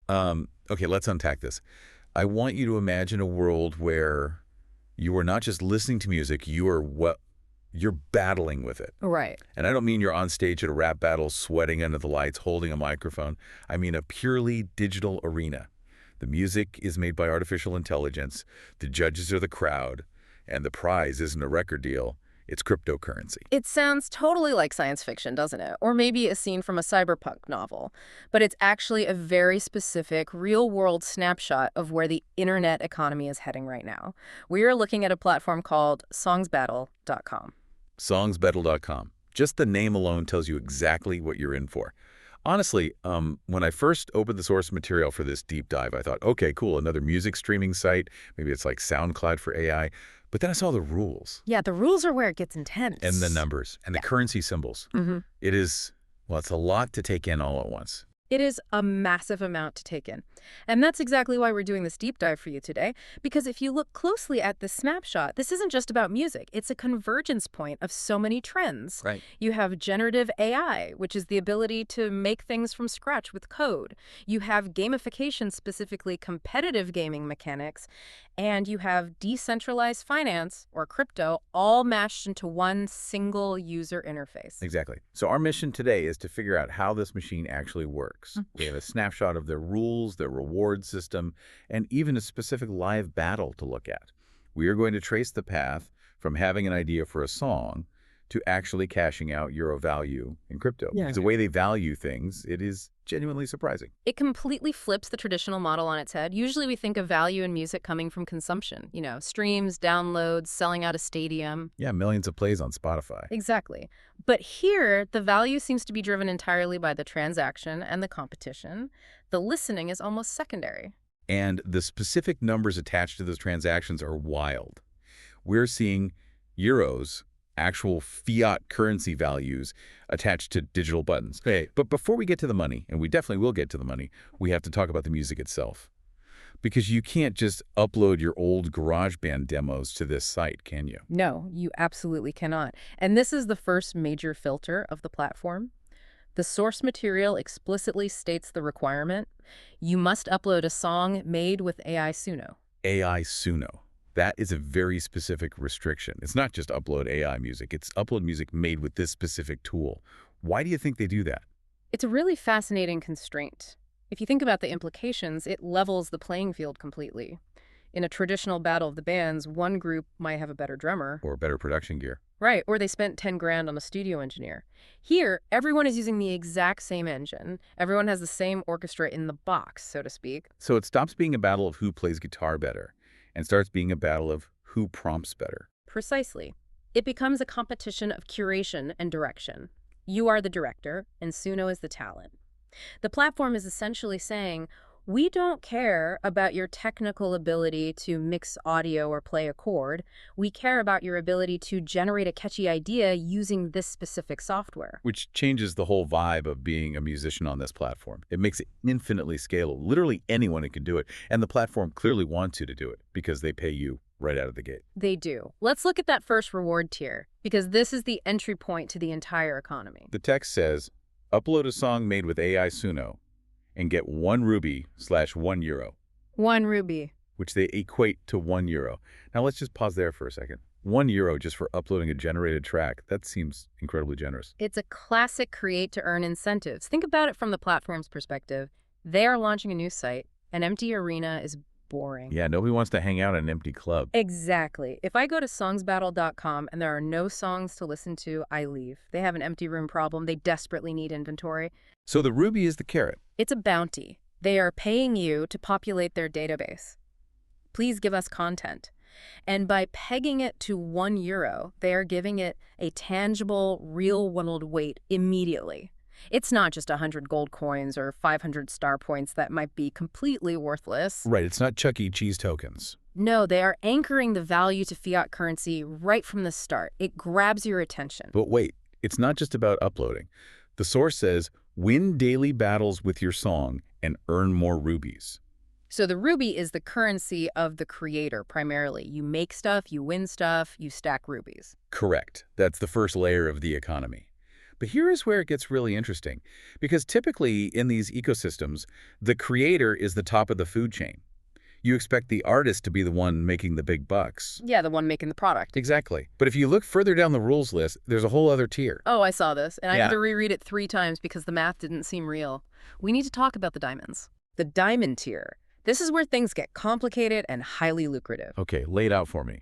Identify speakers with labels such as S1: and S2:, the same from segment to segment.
S1: Okay, let's unpack this. I want you to imagine a world where you are not just listening to music, you're battling with it.
S2: Right.
S1: And I don't mean you're on stage at a rap battle, sweating under the lights, holding a microphone. I mean a purely digital arena. The music is made by artificial intelligence, the judges are the crowd, and the prize isn't a record deal, it's cryptocurrency.
S2: It sounds totally like science fiction, doesn't it? Or maybe a scene from a cyberpunk novel. But it's actually a very specific, real-world snapshot of where the internet economy is heading right now. We are looking at a platform called SongsBattle.com.
S1: SongsBattle.com. Just the name alone tells you exactly what you're in for. Honestly, when I first opened the source material for this deep dive, I thought, okay, cool, another music streaming site. Maybe it's like SoundCloud for AI. But then I saw the rules.
S2: Yeah, the rules are where it gets intense.
S1: And the numbers and the currency symbols. It is, well, it's a lot to take in all at once.
S2: It is a massive amount to take in. And that's exactly why we're doing this deep dive for you today. Because if you look closely at this snapshot, this isn't just about music. It's a convergence point of so many trends.
S1: Right.
S2: You have generative AI, which is the ability to make things from scratch with code. You have gamification, specifically competitive gaming mechanics. And you have decentralized finance, or crypto, all mashed into one single user interface.
S1: Exactly. So our mission today is to figure out how this machine actually works. We have a snapshot of their rules, their reward system, and even a specific live battle to look at. We are going to trace the path from having an idea for a song to actually cashing out euro value in crypto.
S2: Yeah.
S1: Because the way they value things, it is genuinely surprising.
S2: It completely flips the traditional model on its head. Usually we think of value in music coming from consumption, streams, downloads, selling out a stadium.
S1: Yeah, millions of plays on Spotify.
S2: Exactly. But here, the value seems to be driven entirely by the transaction and the competition. The listening is almost secondary.
S1: And the specific numbers attached to those transactions are wild. We're seeing euros, actual fiat currency values attached to digital buttons. Okay. But before we get to the money, and we definitely will get to the money, we have to talk about the music itself. Because you can't just upload your old GarageBand demos to this site, can you?
S2: No, you absolutely cannot. And this is the first major filter of the platform. The source material explicitly states the requirement. You must upload a song made with AI Suno.
S1: AI Suno. That is a very specific restriction. It's not just upload AI music. It's upload music made with this specific tool. Why do you think they do that?
S2: It's a really fascinating constraint. If you think about the implications, it levels the playing field completely. In a traditional battle of the bands, one group might have a better drummer.
S1: Or better production gear.
S2: Right, or they spent 10 grand on a studio engineer. Here, everyone is using the exact same engine. Everyone has the same orchestra in the box, so to speak.
S1: So it stops being a battle of who plays guitar better and starts being a battle of who prompts better.
S2: Precisely. It becomes a competition of curation and direction. You are the director, and Suno is the talent. The platform is essentially saying, we don't care about your technical ability to mix audio or play a chord. We care about your ability to generate a catchy idea using this specific software.
S1: Which changes the whole vibe of being a musician on this platform. It makes it infinitely scalable. Literally anyone can do it. And the platform clearly wants you to do it because they pay you right out of the gate.
S2: They do. Let's look at that first reward tier, because this is the entry point to the entire economy.
S1: The text says, upload a song made with AI Suno and get 1 ruby/1 euro.
S2: 1 ruby.
S1: Which they equate to 1 euro. Now let's just pause there for a second. 1 euro just for uploading a generated track. That seems incredibly generous.
S2: It's a classic create to earn incentives. Think about it from the platform's perspective. They are launching a new site. An empty arena is boring.
S1: Yeah, nobody wants to hang out in an empty club.
S2: Exactly. If I go to songsbattle.com and there are no songs to listen to, I leave. They have an empty room problem. They desperately need inventory.
S1: So the ruby is the carrot.
S2: It's a bounty. They are paying you to populate their database. Please give us content. And by pegging it to 1 euro, they are giving it a tangible, real-world weight immediately. It's not just 100 gold coins or 500 star points that might be completely worthless.
S1: Right, it's not Chuck E. Cheese tokens.
S2: No, they are anchoring the value to fiat currency right from the start. It grabs your attention.
S1: But wait, it's not just about uploading. The source says, win daily battles with your song and earn more rubies.
S2: So the ruby is the currency of the creator primarily. You make stuff, you win stuff, you stack rubies.
S1: Correct. That's the first layer of the economy. But here is where it gets really interesting, because typically in these ecosystems, the creator is the top of the food chain. You expect the artist to be the one making the big bucks.
S2: Yeah, the one making the product.
S1: Exactly. But if you look further down the rules list, there's a whole other tier.
S2: Oh, I saw this, and I
S1: Yeah.
S2: had to reread it 3 times because the math didn't seem real. We need to talk about the diamonds. The diamond tier. This is where things get complicated and highly lucrative.
S1: Okay, lay it out for me.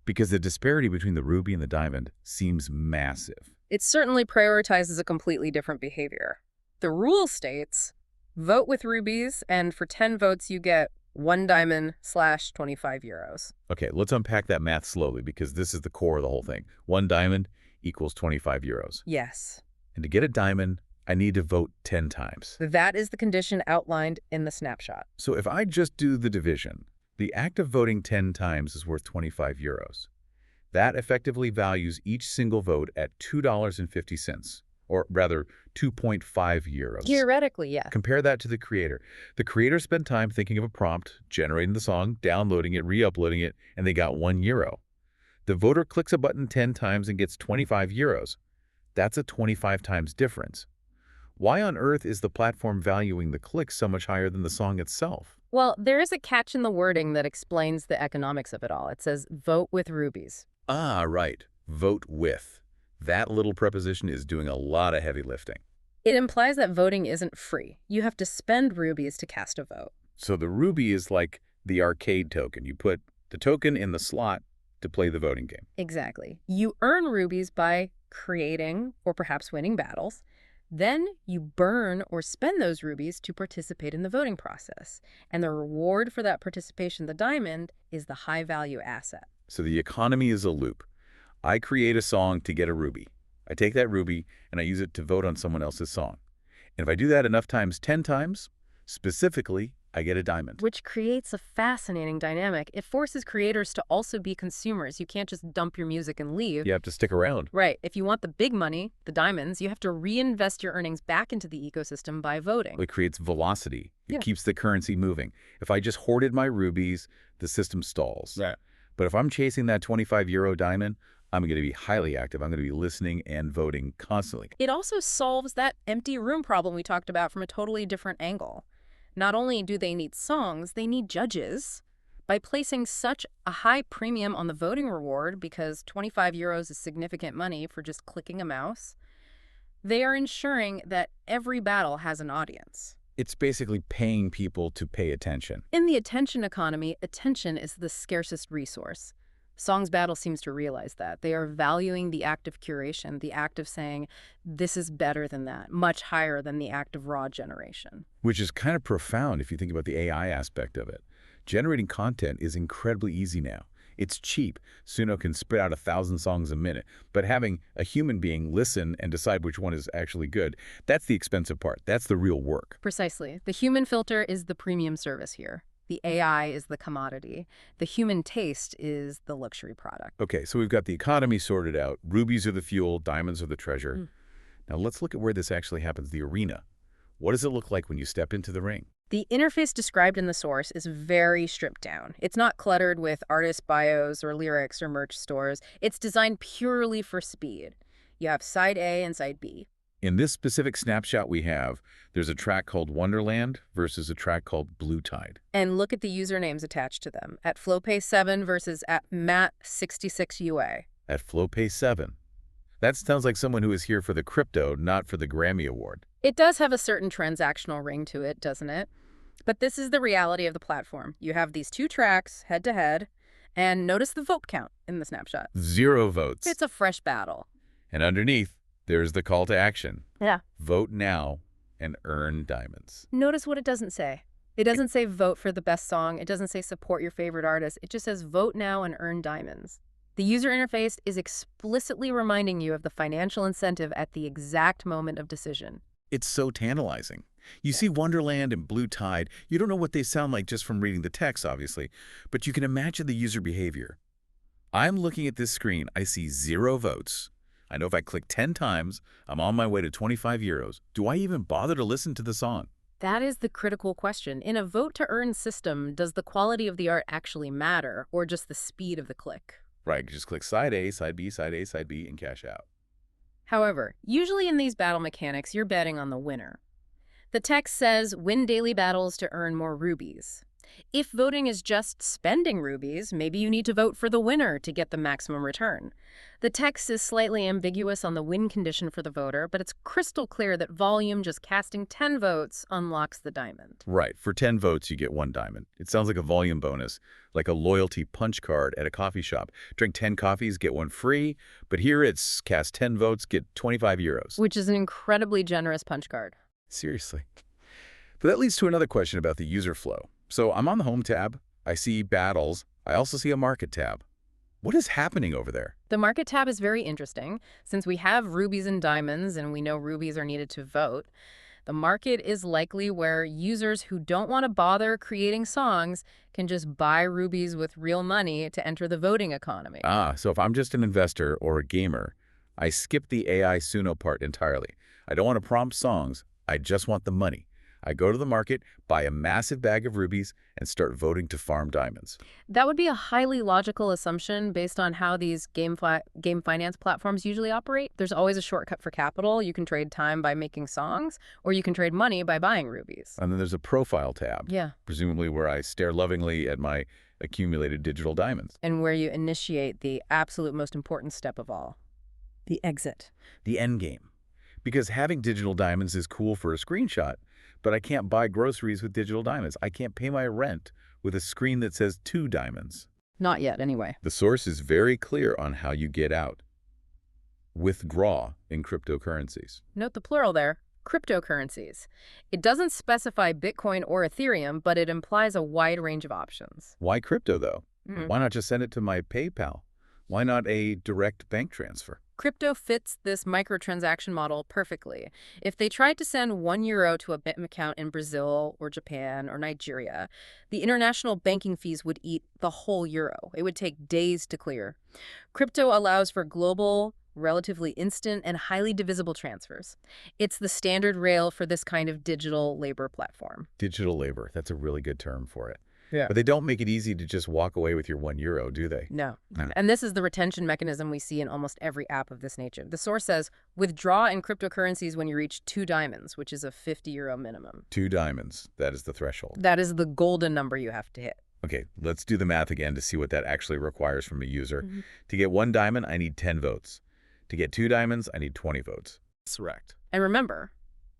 S1: Because the disparity between the ruby and the diamond seems massive.
S2: It certainly prioritizes a completely different behavior. The rule states, vote with rubies, and for 10 votes you get 1 diamond / 25 euros.
S1: Okay, let's unpack that math slowly because this is the core of the whole thing. 1 diamond equals 25 euros.
S2: Yes.
S1: And to get a diamond, I need to vote 10 times.
S2: That is the condition outlined in the snapshot.
S1: So if I just do the division, the act of voting 10 times is worth 25 euros. That effectively values each single vote at $2.50, or rather 2.5 euros.
S2: Theoretically, yes.
S1: Compare that to the creator. The creator spent time thinking of a prompt, generating the song, downloading it, re-uploading it, and they got 1 euro. The voter clicks a button 10 times and gets 25 euros. That's a 25 times difference. Why on earth is the platform valuing the clicks so much higher than the song itself?
S2: Well, there is a catch in the wording that explains the economics of it all. It says, vote with rubies.
S1: Ah, right. Vote with. That little preposition is doing a lot of heavy lifting.
S2: It implies that voting isn't free. You have to spend rubies to cast a vote.
S1: So the ruby is like the arcade token. You put the token in the slot to play the voting game.
S2: Exactly. You earn rubies by creating or perhaps winning battles. Then you burn or spend those rubies to participate in the voting process. And the reward for that participation, the diamond, is the high-value asset.
S1: So the economy is a loop. I create a song to get a ruby. I take that ruby and I use it to vote on someone else's song. And if I do that enough times, 10 times, specifically, I get a diamond.
S2: Which creates a fascinating dynamic. It forces creators to also be consumers. You can't just dump your music and leave.
S1: You have to stick around.
S2: Right. If you want the big money, the diamonds, you have to reinvest your earnings back into the ecosystem by voting.
S1: It creates velocity. It
S2: Yeah.
S1: keeps the currency moving. If I just hoarded my rubies, the system stalls.
S3: Right.
S1: But if I'm chasing that 25 euro diamond, I'm going to be highly active. I'm going to be listening and voting constantly.
S2: It also solves that empty room problem we talked about from a totally different angle. Not only do they need songs, they need judges. By placing such a high premium on the voting reward, because 25 euros is significant money for just clicking a mouse, they are ensuring that every battle has an audience.
S1: It's basically paying people to pay attention.
S2: In the attention economy, attention is the scarcest resource. SongsBattle seems to realize that. They are valuing the act of curation, the act of saying, this is better than that, much higher than the act of raw generation.
S1: Which is kind of profound if you think about the AI aspect of it. Generating content is incredibly easy now. It's cheap. Suno can spit out 1,000 songs a minute. But having a human being listen and decide which one is actually good, that's the expensive part. That's the real work.
S2: Precisely. The human filter is the premium service here. The AI is the commodity. The human taste is the luxury product.
S1: Okay, so we've got the economy sorted out. Rubies are the fuel, diamonds are the treasure. Now let's look at where this actually happens, the arena. What does it look like when you step into the ring?
S2: The interface described in the source is very stripped down. It's not cluttered with artist bios or lyrics or merch stores. It's designed purely for speed. You have side A and side B.
S1: In this specific snapshot we have, there's a track called Wonderland versus a track called Blue Tide.
S2: And look at the usernames attached to them. At FlowPay7 versus at Matt66UA.
S1: At FlowPay7. That sounds like someone who is here for the crypto, not for the Grammy Award.
S2: It does have a certain transactional ring to it, doesn't it? But this is the reality of the platform. You have these 2 tracks head-to-head, and notice the vote count in the snapshot.
S1: 0 votes.
S2: It's a fresh battle.
S1: And underneath, there's the call to action.
S2: Yeah.
S1: Vote now and earn diamonds.
S2: Notice what it doesn't say. It doesn't say vote for the best song. It doesn't say support your favorite artist. It just says vote now and earn diamonds. The user interface is explicitly reminding you of the financial incentive at the exact moment of decision.
S1: It's so tantalizing. You see Wonderland and Blue Tide. You don't know what they sound like just from reading the text, obviously, but you can imagine the user behavior. I'm looking at this screen. I see 0 votes. I know if I click 10 times, I'm on my way to 25 euros. Do I even bother to listen to the song?
S2: That is the critical question. In a vote-to-earn system, does the quality of the art actually matter, or just the speed of the click?
S1: Right, just click side A, side B, side A, side B, and cash out.
S2: However, usually in these battle mechanics, you're betting on the winner. The text says, win daily battles to earn more rubies. If voting is just spending rubies, maybe you need to vote for the winner to get the maximum return. The text is slightly ambiguous on the win condition for the voter, but it's crystal clear that volume, just casting 10 votes, unlocks the diamond.
S1: Right. For 10 votes, you get 1 diamond. It sounds like a volume bonus, like a loyalty punch card at a coffee shop. Drink 10 coffees, get 1 free. But here it's cast 10 votes, get 25 euros.
S2: Which is an incredibly generous punch card.
S1: Seriously. But that leads to another question about the user flow. So I'm on the Home tab. I see battles. I also see a Market tab. What is happening over there?
S2: The Market tab is very interesting. Since we have rubies and diamonds, and we know rubies are needed to vote, the market is likely where users who don't want to bother creating songs can just buy rubies with real money to enter the voting economy.
S1: So if I'm just an investor or a gamer, I skip the AI Suno part entirely. I don't want to prompt songs. I just want the money. I go to the market, buy a massive bag of rubies, and start voting to farm diamonds.
S2: That would be a highly logical assumption based on how these game finance platforms usually operate. There's always a shortcut for capital. You can trade time by making songs, or you can trade money by buying rubies.
S1: And then there's a Profile tab,
S2: Yeah.
S1: presumably where I stare lovingly at my accumulated digital diamonds.
S2: And where you initiate the absolute most important step of all, the exit.
S1: The end game. Because having digital diamonds is cool for a screenshot, but I can't buy groceries with digital diamonds. I can't pay my rent with a screen that says 2 diamonds.
S2: Not yet, anyway.
S1: The source is very clear on how you get out. Withdraw in cryptocurrencies.
S2: Note the plural there, cryptocurrencies. It doesn't specify Bitcoin or Ethereum, but it implies a wide range of options.
S1: Why crypto, though? Why not just send it to my PayPal? Why not a direct bank transfer?
S2: Crypto fits this microtransaction model perfectly. If they tried to send €1 to a bank account in Brazil or Japan or Nigeria, the international banking fees would eat the whole euro. It would take days to clear. Crypto allows for global, relatively instant, and highly divisible transfers. It's the standard rail for this kind of digital labor platform.
S1: Digital labor. That's a really good term for it.
S2: Yeah.
S1: But they don't make it easy to just walk away with your €1, do they?
S2: No. And this is the retention mechanism we see in almost every app of this nature. The source says, withdraw in cryptocurrencies when you reach 2 diamonds, which is a €50 minimum.
S1: 2 diamonds. That is the threshold.
S2: That is the golden number you have to hit.
S1: Okay, let's do the math again to see what that actually requires from a user. To get 1 diamond, I need 10 votes. To get 2 diamonds, I need 20 votes. Correct.
S2: And remember,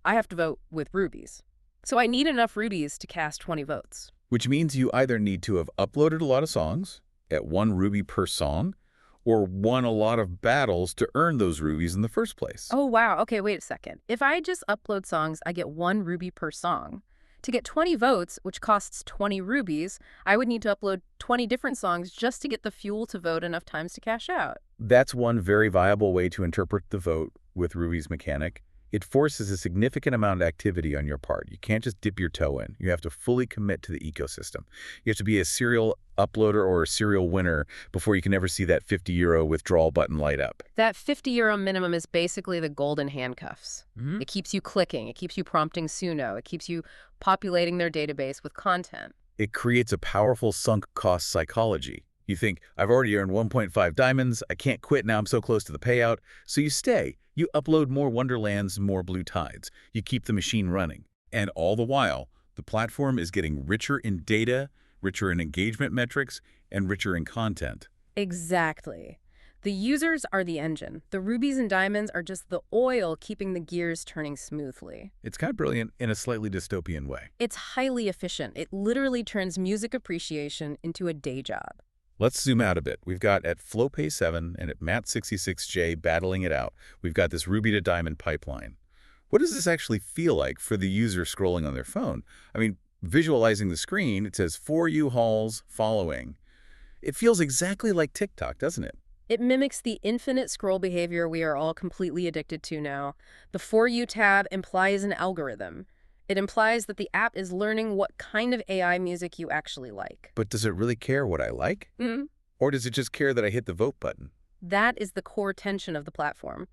S2: I have to vote with rubies. So I need enough rubies to cast 20 votes.
S1: Which means you either need to have uploaded a lot of songs at 1 ruby per song, or won a lot of battles to earn those rubies in the first place.
S2: Oh, wow. Okay, wait a second. If I just upload songs, I get 1 ruby per song. To get 20 votes, which costs 20 rubies, I would need to upload 20 different songs just to get the fuel to vote enough times to cash out.
S1: That's one very viable way to interpret the vote with rubies mechanic. It forces a significant amount of activity on your part. You can't just dip your toe in. You have to fully commit to the ecosystem. You have to be a serial uploader or a serial winner before you can ever see that €50 withdrawal button light up.
S2: That €50 minimum is basically the golden handcuffs. It keeps you clicking. It keeps you prompting Suno. It keeps you populating their database with content.
S1: It creates a powerful sunk cost psychology. You think, I've already earned 1.5 diamonds, I can't quit now, I'm so close to the payout. So you stay. You upload more Wonderlands, more Blue Tides. You keep the machine running. And all the while, the platform is getting richer in data, richer in engagement metrics, and richer in content.
S2: Exactly. The users are the engine. The rubies and diamonds are just the oil keeping the gears turning smoothly.
S1: It's kind of brilliant in a slightly dystopian way.
S2: It's highly efficient. It literally turns music appreciation into a day job.
S1: Let's zoom out a bit. We've got at FlowPay7 and at Matt66J battling it out. We've got this ruby to diamond pipeline. What does this actually feel like for the user scrolling on their phone? I mean, visualizing the screen, it says For You hauls following. It feels exactly like TikTok, doesn't it?
S2: It mimics the infinite scroll behavior we are all completely addicted to now. The For You tab implies an algorithm. It implies that the app is learning what kind of AI music you actually like.
S1: But does it really care what I like? Or does it just care that I hit the vote button?
S2: That is the core tension of the platform.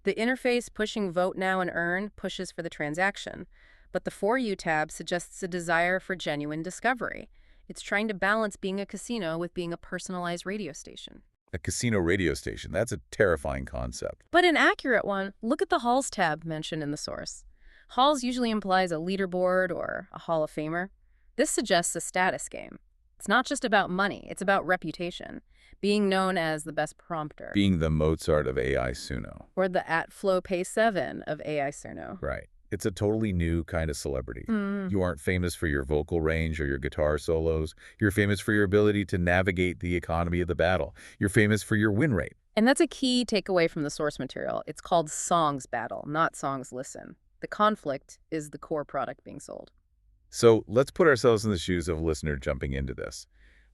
S2: The interface pushing vote now and earn pushes for the transaction, but the For You tab suggests a desire for genuine discovery. It's trying to balance being a casino with being a personalized radio station.
S1: A casino radio station. That's a terrifying concept.
S2: But an accurate one, look at the Halls tab mentioned in the source. Halls usually implies a leaderboard or a Hall of Famer. This suggests a status game. It's not just about money, it's about reputation. Being known as the best prompter.
S1: Being the Mozart of AI Suno.
S2: Or the @FlowPay7 of AI Suno.
S1: Right. It's a totally new kind of celebrity. You aren't famous for your vocal range or your guitar solos. You're famous for your ability to navigate the economy of the battle. You're famous for your win rate.
S2: And that's a key takeaway from the source material. It's called SongsBattle, not Songs Listen. The conflict is the core product being sold.
S1: So let's put ourselves in the shoes of a listener jumping into this.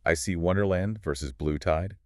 S1: I see Wonderland versus Blue Tide.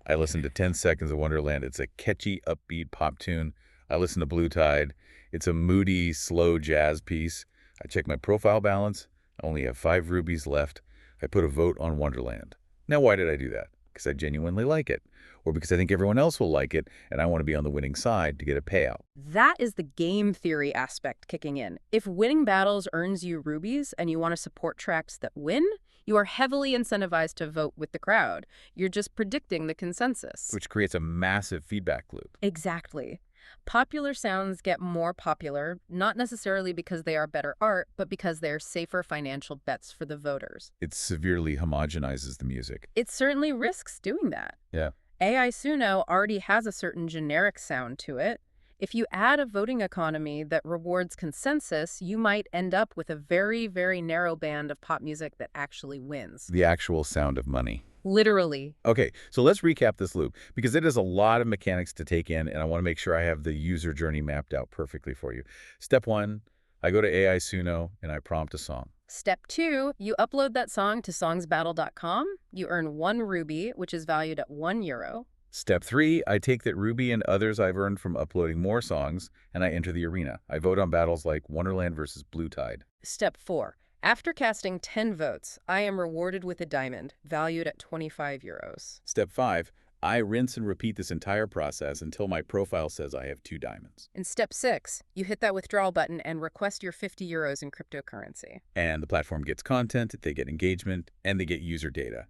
S1: I listen to 10 seconds of Wonderland. It's a catchy, upbeat pop tune. I listen to Blue Tide. It's a moody, slow jazz piece. I check my profile balance. I only have 5 rubies left. I put a vote on Wonderland. Now, why did I do that? Because I genuinely like it. Or because I think everyone else will like it, and I want to be on the winning side to get a payout.
S2: That is the game theory aspect kicking in. If winning battles earns you rubies and you want to support tracks that win, you are heavily incentivized to vote with the crowd. You're just predicting the consensus.
S1: Which creates a massive feedback loop.
S2: Exactly. Popular sounds get more popular, not necessarily because they are better art, but because they're safer financial bets for the voters.
S1: It severely homogenizes the music.
S2: It certainly risks doing that.
S1: Yeah.
S2: AI Suno already has a certain generic sound to it. If you add a voting economy that rewards consensus, you might end up with a very, very narrow band of pop music that actually wins.
S1: The actual sound of money.
S2: Literally.
S1: Okay, so let's recap this loop, because it is a lot of mechanics to take in, and I want to make sure I have the user journey mapped out perfectly for you. Step 1, I go to AI Suno, and I prompt a song.
S2: Step 2, you upload that song to songsbattle.com. You earn 1 ruby, which is valued at €1.
S1: Step 3, I take that ruby and others I've earned from uploading more songs, and I enter the arena. I vote on battles like Wonderland versus Blue Tide.
S2: Step 4, after casting 10 votes, I am rewarded with a diamond, valued at €25.
S1: Step 5, I rinse and repeat this entire process until my profile says I have 2 diamonds.
S2: In step 6, you hit that withdrawal button and request your €50 in cryptocurrency.
S1: And the platform gets content, they get engagement, and they get user data.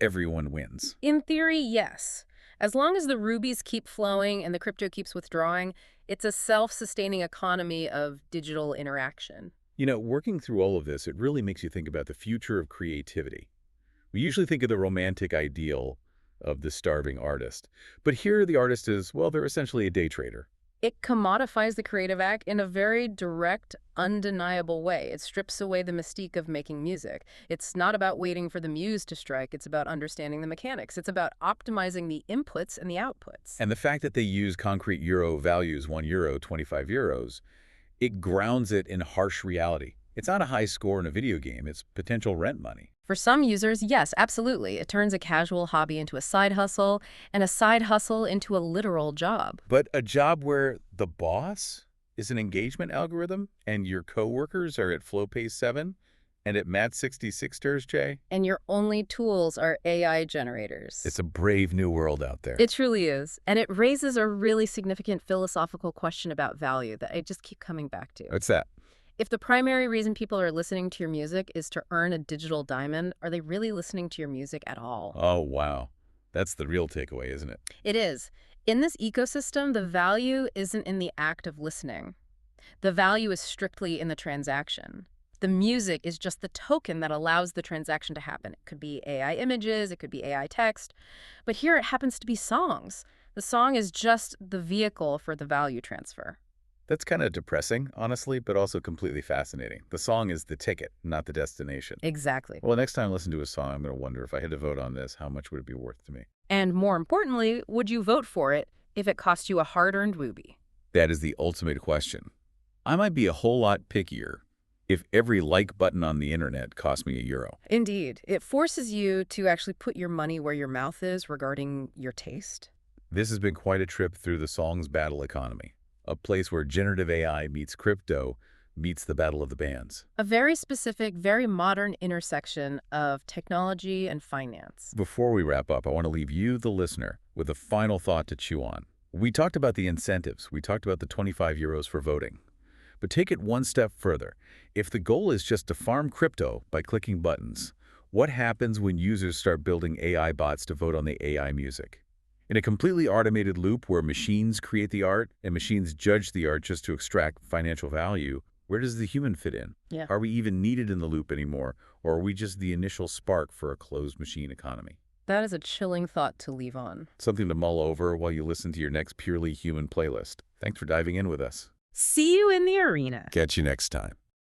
S1: Everyone wins.
S2: In theory, yes. As long as the rubies keep flowing and the crypto keeps withdrawing, it's a self-sustaining economy of digital interaction.
S1: You know, working through all of this, it really makes you think about the future of creativity. We usually think of the romantic ideal of the starving artist. But here the artist is, well, they're essentially a day trader.
S2: It commodifies the creative act in a very direct, undeniable way. It strips away the mystique of making music. It's not about waiting for the muse to strike. It's about understanding the mechanics. It's about optimizing the inputs and the outputs.
S1: And the fact that they use concrete euro values, €1, €25, it grounds it in harsh reality. It's not a high score in a video game. It's potential rent money.
S2: For some users, yes, absolutely. It turns a casual hobby into a side hustle, and a side hustle into a literal job.
S1: But a job where the boss is an engagement algorithm and your coworkers are at FlowPay7 and at Matt66 Jay?
S2: And your only tools are AI generators.
S1: It's a brave new world out there.
S2: It truly is. And it raises a really significant philosophical question about value that I just keep coming back to.
S1: What's that?
S2: If the primary reason people are listening to your music is to earn a digital diamond, are they really listening to your music at all?
S1: Oh, wow. That's the real takeaway, isn't it?
S2: It is. In this ecosystem, the value isn't in the act of listening. The value is strictly in the transaction. The music is just the token that allows the transaction to happen. It could be AI images, it could be AI text, but here it happens to be songs. The song is just the vehicle for the value transfer.
S1: That's kind of depressing, honestly, but also completely fascinating. The song is the ticket, not the destination.
S2: Exactly.
S1: Well, next time I listen to a song, I'm going to wonder if I had to vote on this, how much would it be worth to me?
S2: And more importantly, would you vote for it if it cost you a hard-earned ruby?
S1: That is the ultimate question. I might be a whole lot pickier if every like button on the internet cost me €1.
S2: Indeed. It forces you to actually put your money where your mouth is regarding your taste.
S1: This has been quite a trip through the SongsBattle economy, a place where generative AI meets crypto, meets the battle of the bands.
S2: A very specific, very modern intersection of technology and finance.
S1: Before we wrap up, I want to leave you, the listener, with a final thought to chew on. We talked about the incentives. We talked about the €25 for voting. But take it one step further. If the goal is just to farm crypto by clicking buttons, what happens when users start building AI bots to vote on the AI music? In a completely automated loop where machines create the art and machines judge the art just to extract financial value, where does the human fit in?
S2: Yeah.
S1: Are we even needed in the loop anymore, or are we just the initial spark for a closed machine economy?
S2: That is a chilling thought to leave on.
S1: Something to mull over while you listen to your next purely human playlist. Thanks for diving in with us.
S3: See you in the arena.
S1: Catch you next time.